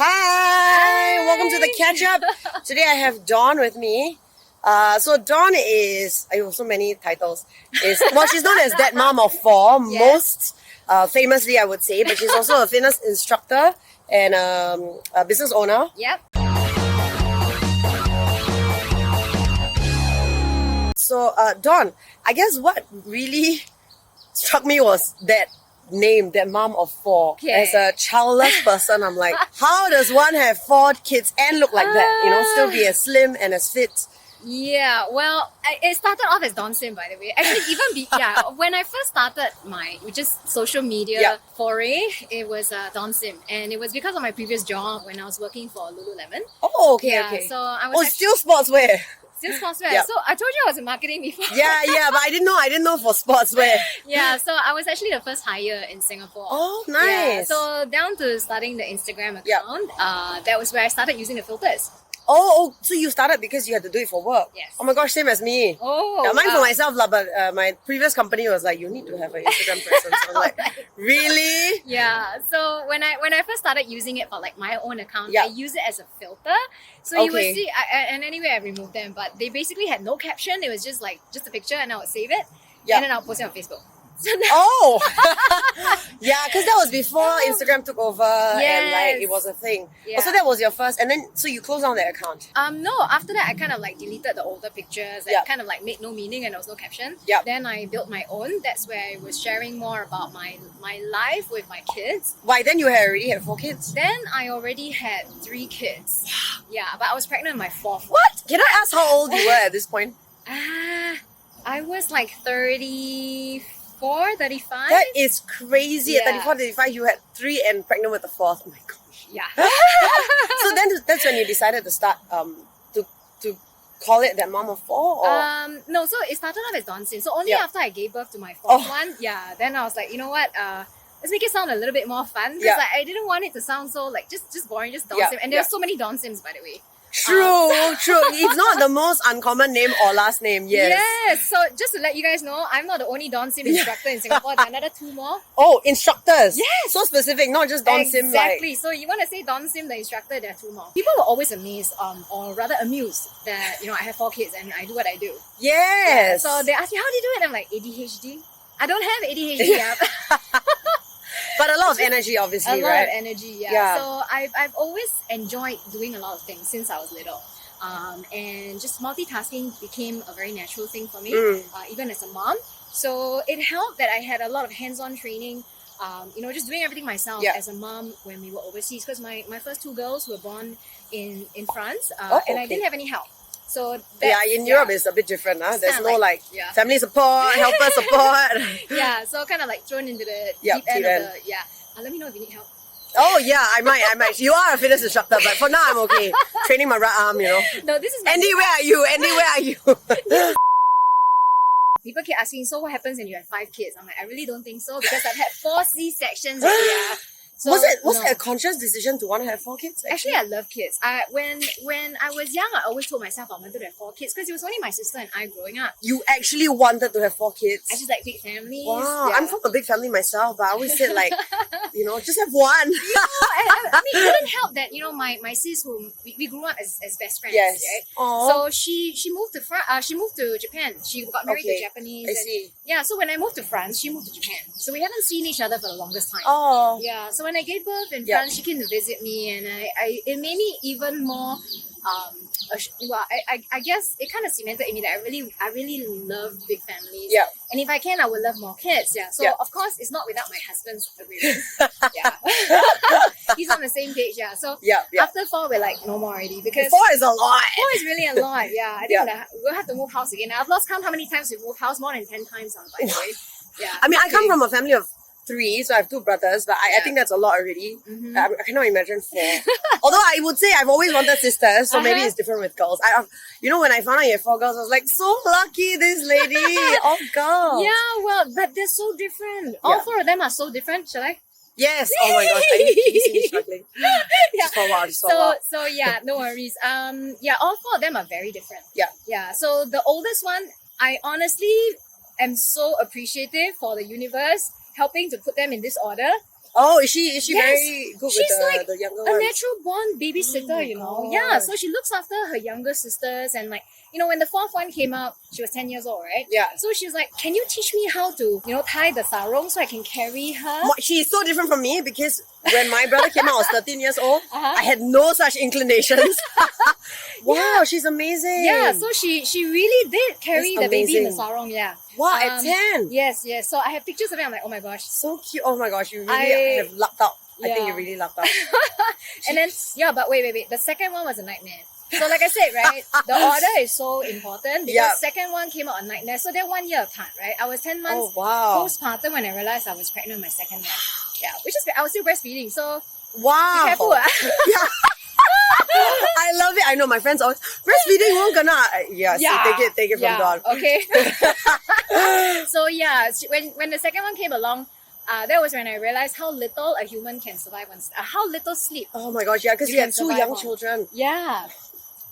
Hi, welcome to the catch up. Today I have Dawn with me. So Dawn is, so many titles. She's known as that mom of four, most famously I would say, but she's also a fitness instructor and a business owner. Yep. So Dawn, I guess what really struck me was that name, that mom of four. Okay. As a childless person, I'm like, how does one have 4 kids and look like that? Still be as slim and as fit. Yeah, well, it started off as Dawn Sim, by the way. Actually, when I first started my social media foray, it was Dawn Sim, and it was because of my previous job when I was working for Lululemon. Oh, okay. So I was still sportswear. still sportswear. Yep. So I told you I was in marketing before. Yeah, but I didn't know for sportswear. Yeah, so I was actually the first hire in Singapore. Oh, nice. Yeah, so down to starting the Instagram account, that was where I started using the filters. Oh, so you started because you had to do it for work? Yes. Oh my gosh, same as me. Oh, yeah, mine wow. for myself, but my previous company was like, you need to have an Instagram presence. I was like, really? Yeah. So when I first started using it for like my own account, I use it as a filter. So you would see, and anyway, I removed them, but they basically had no caption. It was just a picture, and I would save it, and then I'll post it on Facebook. So yeah, because that was before Instagram took over and it was a thing. Yeah. So that was your first, and then so you closed down that account. No, after that I kind of deleted the older pictures and kind of made no meaning and there was no caption. Yep. Then I built my own. That's where I was sharing more about my life with my kids. Why then you already had 4 kids? Then I already had 3 kids. Yeah, but I was pregnant with my 4th. What? Can I ask how old you were at this point? I was like 34, 35. That is crazy. Yeah. At 34, 35, you had 3 and pregnant with the 4th. Oh my gosh. Yeah. So then that's when you decided to start to call it that mom of 4? Or? No, so it started off as Dawn Sim. So only after I gave birth to my 4th one, then I was like, you know what, let's make it sound a little bit more fun. Because I didn't want it to sound so just boring, just Dawn Sim. And there's so many Dawn Sims, by the way. True. It's not the most uncommon name or last name, yes. Yes. So just to let you guys know, I'm not the only Dawn Sim instructor in Singapore. There are another 2 more. Oh, instructors. Yes. So specific, not just Dawn Sim. Exactly. So you want to say Dawn Sim, the instructor, there are 2 more. People were always amazed, or rather amused that, I have 4 kids and I do what I do. Yes. So they ask me, how do you do it? I'm like, ADHD? I don't have ADHD. But a lot of energy, obviously, right? A lot of energy, yeah. So I've always enjoyed doing a lot of things since I was little. And just multitasking became a very natural thing for me, even as a mom. So it helped that I had a lot of hands-on training, just doing everything myself as a mom when we were overseas. Because my first 2 girls were born in France, and I didn't have any help. So in Europe it's a bit different. There's no family support, helper support. Yeah, so kind of thrown into the deep end of the let me know if you need help. Oh yeah, I might. You are a fitness instructor, but for now I'm okay. Training my right arm, No, this is Andy, where are you? Andy, where are you? People keep asking, so what happens when you have 5 kids? I'm like, I really don't think so because I've had 4 C-sections. So, was it a conscious decision to want to have 4 kids? Actually, I love kids. When I was young, I always told myself I wanted to have 4 kids because it was only my sister and I growing up. You actually wanted to have 4 kids? I just like big families. Wow, I'm from a big family myself, but I always said just have one. I mean, it didn't help that my sis who we grew up as best friends. Yes. Right? Aww. So she moved to Japan. She got married to Japanese. I see. Yeah. So when I moved to France, she moved to Japan. So we haven't seen each other for the longest time. Oh. Yeah. So when I gave birth in France, she came to visit me, and it made me even more. I guess it kind of cemented in me that I really love big families. Yeah. And if I can, I would love more kids. Yeah. So of course, it's not without my husband's agreement. He's on the same page. Yeah. So after 4, we're like, no more already because 4 is a lot. 4 is really a lot. Yeah. I think that we'll have to move house again. I've lost count how many times we've moved house. More than 10 times now, by the way. Yeah. I mean, I come from a family of 3, so I have 2 brothers, but I think that's a lot already. I cannot imagine 4. Although I would say I've always wanted sisters, so maybe it's different with girls. When I found out you have 4 girls, I was like, so lucky, this lady, all girls. Yeah, well, but they're so different. All 4 of them are so different, shall I? Yes. Oh my gosh, I need to see me struggling. Just for a while, So yeah, no worries. All 4 of them are very different. Yeah. Yeah. So the oldest one, I honestly am so appreciative for the universe helping to put them in this order Oh, is she Yes. very good She's with like the younger a ones? natural born babysitter, my you know. Yeah, gosh. so she looks after her younger sisters, and like, you know, when the fourth one came out, she was 10 years old, right? Yeah. So she's like, can you teach me how to, you know, tie the sarong so I can carry her? She's so different from me because when my brother came out, I was 13 years old. Uh-huh. I had no such inclinations. Wow, she's amazing. Yeah, so she really did carry That's the baby in the amazing. sarong, yeah. Wow, at 10. Yes. So I have pictures of it, I'm like, oh my gosh. So cute. Oh my gosh, you really have lucked out. I think you Yeah. really lucked out. And then, yeah, but wait. The second one was a nightmare. So like I said, right, the order is so important because Yeah. second one came out on nightmare. So they're 1 year apart, right? I was 10 months Oh wow. postpartum when I realized I was pregnant with my second one. Yeah, which is, I was still breastfeeding. So Wow. be careful. Yeah. I love it. I know my friends always breastfeeding won't gonna. Yeah, Yeah. so take it from Dawn. Okay. So yeah, when the second one came along, that was when I realized how little a human can survive on, how little sleep. Oh my gosh, yeah, because You you can had two survive young on. children. Yeah.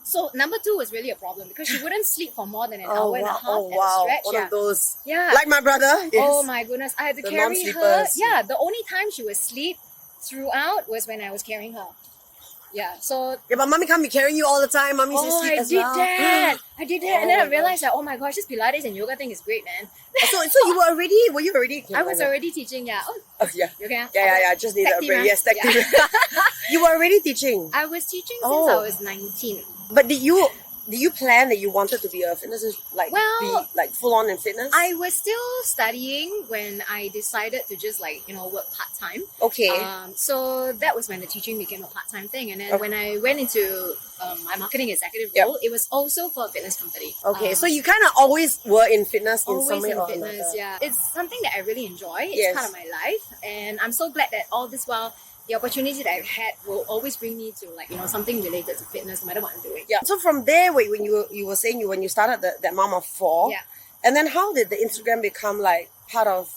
So number 2 was really a problem because she wouldn't sleep for more than an Oh hour and a half wow, oh at a wow. stretch. One Yeah. of those. Yeah. Like my brother. Yes. Oh my goodness, I had to The carry her. non-sleepers. Yeah, the only time she would sleep throughout was when I was carrying her. Yeah, so Yeah, but mommy can't be carrying you all the time. Mommy needs to sleep I as did well. that. I did that, Oh and then my I realized that, oh my gosh, this Pilates and yoga thing is great, man. So were you already? I was already teaching. Yeah. Oh, Oh, yeah. you okay? Yeah. Just need Tag a team, break. huh? Yes, tag Yeah. team. You were already teaching. I was teaching since Oh. I was 19. But did you plan that you wanted to be a fitness, like Well, be like full on in fitness? I was still studying when I decided to just like, you know, work part time. Okay. So that was when the teaching became a part time thing. And then Okay. when I went into my marketing executive Yep. role, it was also for a fitness company. Okay, so you kind of always were in fitness in Always some way in or fitness, another. yeah. It's something that I really enjoy. It's Yes. part of my life, and I'm so glad that all this while the opportunity that I've had will always bring me to, like, you know, something related to fitness, no matter what I'm doing. Yeah. So from there, when you were saying when you started that mom of 4, Yeah. and then how did the Instagram become like part of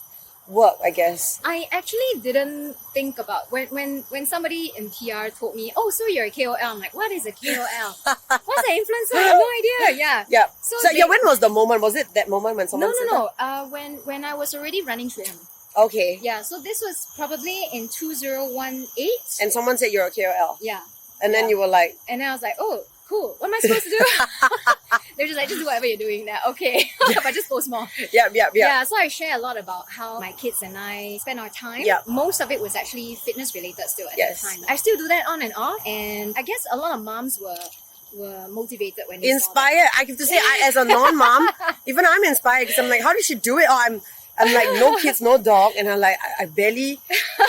work? I guess. I actually didn't think about when somebody in PR told me, oh, so you're a KOL. I'm like, what is a KOL? What's an influencer? I have no idea. Yeah. Yeah. So So they- yeah, when was the moment? Was it that moment when someone said No. When I was already running Trim. that? Okay. Yeah. So this was probably in 2018. And someone said you're a KOL, Yeah. and then Yeah. you were like, And then I was like, oh, cool. What am I supposed to do? They're just like, just do whatever you're doing now. Okay. But just post more. yeah. Yeah, so I share a lot about how my kids and I spend our time. Yeah. Most of it was actually fitness related still at Yes. that time. I still do that on and off. And I guess a lot of moms were motivated when they saw that. Inspired. I have to say, as a non-mom, even I'm inspired because I'm like, how did she do it? Oh, I'm like, no kids, no dog, and I'm like, I barely,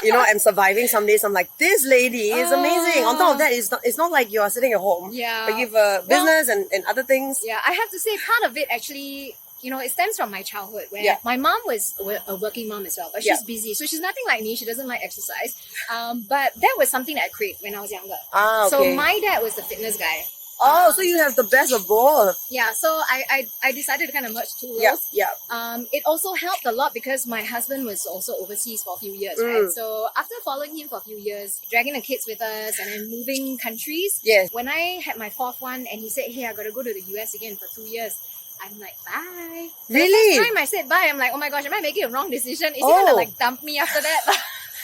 I'm surviving some days. I'm like, this lady is amazing. On top of that, it's not like you are sitting at home. Yeah. But you have a business and other things. Yeah, I have to say part of it actually, it stems from my childhood where Yeah. my mom was a working mom as well, but she's busy. So she's nothing like me. She doesn't like exercise. But that was something that I craved when I was younger. Ah, okay. So my dad was the fitness guy. So you have the best of both. Yeah, so I decided to kind of merge two roles. Yeah. It also helped a lot because my husband was also overseas for a few years, right? So after following him for a few years, dragging the kids with us and then moving countries, Yes. when I had my fourth one and he said, hey, I gotta go to the US again for 2 years, I'm like, bye. Really? The first time I said bye, I'm like, oh my gosh, am I making a wrong decision? Is he gonna like dump me after that?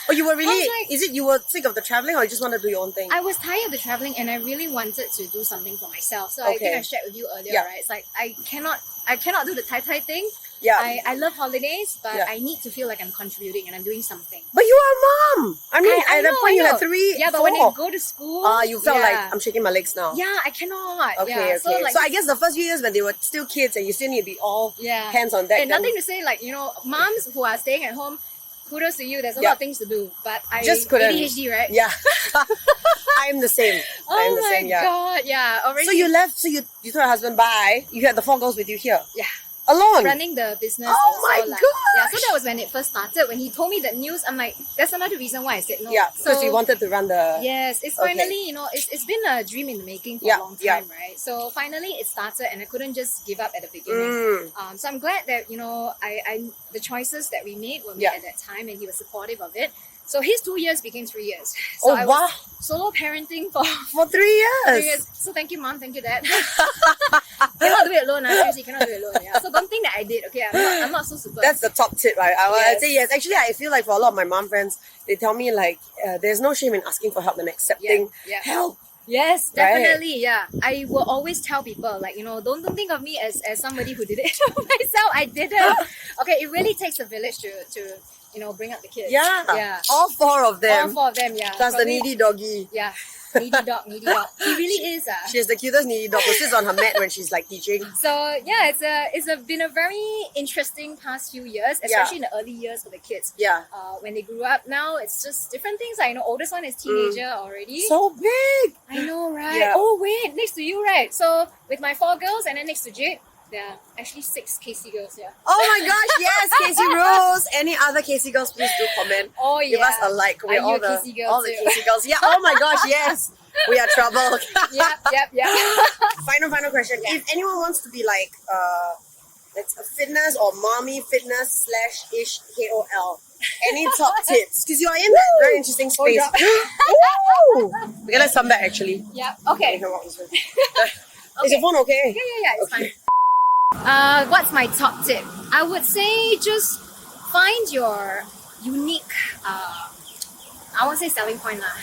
Oh, you were really, I was like- you were sick of the traveling or you just wanted to do your own thing? I was tired of the traveling and I really wanted to do something for myself. So I think Okay. I shared with you earlier, Yeah. right? It's like I cannot do the Tai thing. Yeah. I love holidays, but Yeah. I need to feel like I'm contributing and I'm doing something. But you are a mom. I mean, I at that know, point I you had know. 3, Yeah, but 4. when you go to school, you felt yeah. like I'm shaking my legs now. Yeah, I cannot. Okay, yeah. okay. So, like, So I guess the first few years when they were still kids and you still need to be all yeah. hands on deck. And then nothing to say, like, moms who are staying at home, kudos to you. There's a Yeah. lot of things to do, but I Just couldn't. ADHD, right? Yeah. I'm the same. I'm Oh the my same, yeah. god, yeah. Already So you left, so you told your husband bye. You had the 4 girls with you here. Yeah. Alone. running the business. Oh also, my like, gosh! Yeah, so that was when it first started. When he told me that news, I'm like, that's another reason why I said no. Yeah, because So, you wanted to run the... Yes, it's Okay. finally, it's been a dream in the making for Yeah, a long yeah. time, right? So finally it started and I couldn't just give up at the beginning. Mm. So I'm glad that, I the choices that we made were made Yeah. at that time and he was supportive of it. So his 2 years became 3 years. So I was solo parenting for For 3 years. 3 years. So thank you, mom. Thank you, dad. Cannot do it alone. Seriously, cannot do it alone. Yeah. So don't think that I did. Okay, I'm not so super. That's the top tip, right? I'd Yes. say yes. Actually, I feel like for a lot of my mom friends, they tell me like, there's no shame in asking for help and accepting Yeah. help. Yes, Right. definitely. Yeah, I will always tell people like, don't think of me as somebody who did it myself. I didn't. Okay, it really takes a village to bring up the kids. Yeah. Yeah. All 4 of them. All 4 of them. Yeah. Plus the Probably- needy doggy. Yeah. Needy dog. He really is. She has the cutest needy dog who sits on her mat when she's like teaching. So yeah, been a very interesting past few years, especially in the early years for the kids. Yeah. When they grew up, now it's just different things. Like, oldest one is teenager already. So big. I know, right? Yeah. Oh wait, next to you, right? So with my 4 girls, and then next to Jade, there are actually 6 Casey girls. Yeah. Oh my gosh, yes, Casey Rose. Any other Casey girls, please do comment. Oh yeah. Give us a like. We're Are all you a the Casey girl all the too? Casey girls. Yeah. Oh my gosh, yes. We are trouble. Yep. Final question. If anyone wants to be like it's a fitness or mommy fitness / ish KOL, any top tips? Because you are in that very interesting space. drop. Ooh. Okay, let's come back actually. Yep. You Okay. can walk this way. Is your phone okay? Yeah. It's Okay. fine. What's my top tip? I would say just find your unique. I won't say selling point lah.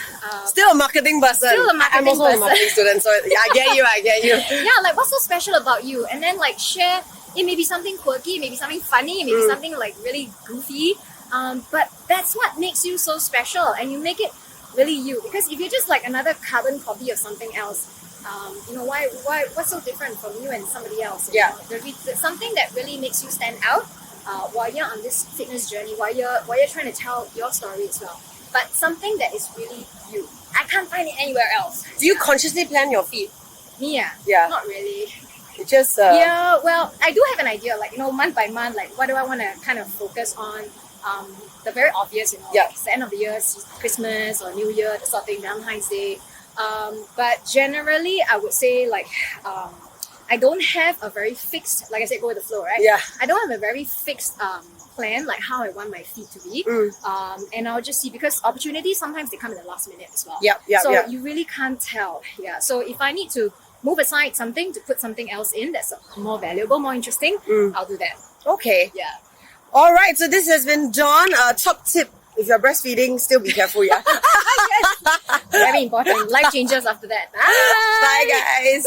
Still a marketing person. Still a marketing I'm also a person. marketing student, so yeah, I get you. Yeah, like what's so special about you? And then like share. It may be something quirky, maybe something funny, maybe something like really goofy. But that's what makes you so special, and you make it really you. Because if you're just like another carbon copy of something else, why what's so different from you and somebody else? You Yeah. know? There's something that really makes you stand out while you're on this fitness journey, while you're trying to tell your story as well. But something that is really you. I can't find it anywhere else. Do you consciously plan your feed? Me, Yeah. not really. It just Yeah, well, I do have an idea, like, month by month, like, what do I want to kind of focus on? The very obvious, Yeah. like, it's the end of the year, it's Christmas or New Year, that sort of thing, Valentine's Day. But generally, I would say, like, I don't have a very fixed, like I said, go with the flow, right? Yeah. I don't have a very fixed plan, like how I want my feed to be. And I'll just see, because opportunities, sometimes they come in the last minute as well. Yep. So you really can't tell. Yeah. So if I need to move aside something to put something else in that's more valuable, more interesting, I'll do that. Okay. Yeah. All right. So this has been Dawn. Top tip: if you're breastfeeding, still be careful. Yeah. Very important. Life changes after that. Bye, guys.